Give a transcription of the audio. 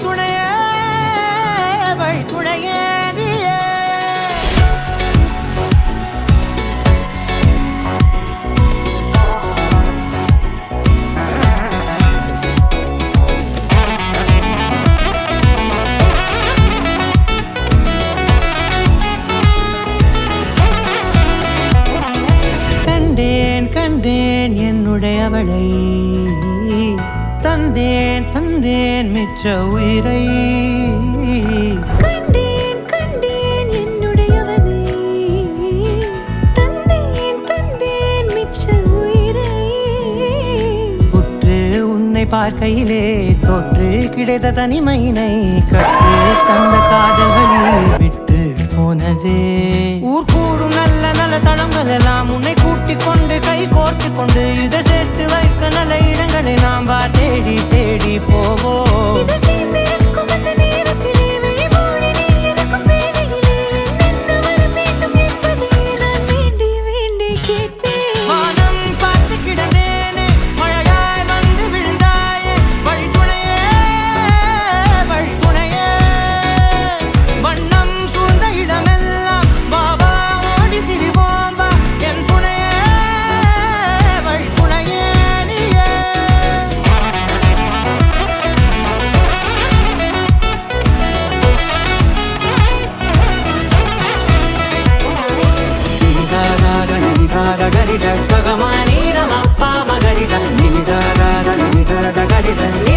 துணையே வழி துணையே நீயே. கண்டேன் கண்டேன் என்னுடையவளை, தந்தேன் தந்தேன் மிச்ச உயிரை. கண்டேன் கண்டேன் என்னுடையவனை, தந்தேன் தந்தேன் மிச்ச உயிரை. உற்று உன்னை பார்க்கையிலே தொற்று கிடைத்த தனிமையினை கற்று தந்த காதல் வழி விட்டு போனதே. ஊர் கூடும் நல்ல நல்ல தளங்கள் எல்லாம் உன்னை கூட்டிக் கொண்டு கை கோர்த்து கொண்டு இதை சேர்த்து வைக்க நல்ல இடங்களை நாம் தேடி தேடி போவோம். இதழ் சேர்ந்திருக்கும் அந்த நேரத்திலே விழிமூடி நீ இருக்கும் வேளையிலே என்ன வர வேண்டும் என்பதை நான் வேண்டி வேண்டி கேட்பேன். வானம் பார்த்து கிடந்தேனே, மழையாய் வந்து விழுந்தாயே, வழி துணையே வழி துணையே. வண்ணம் சூழ்ந்த இடமெல்லாம் பாபா ஓடி திரிவோம் வா, என் துணையே வழி துணையே நீயே. Gari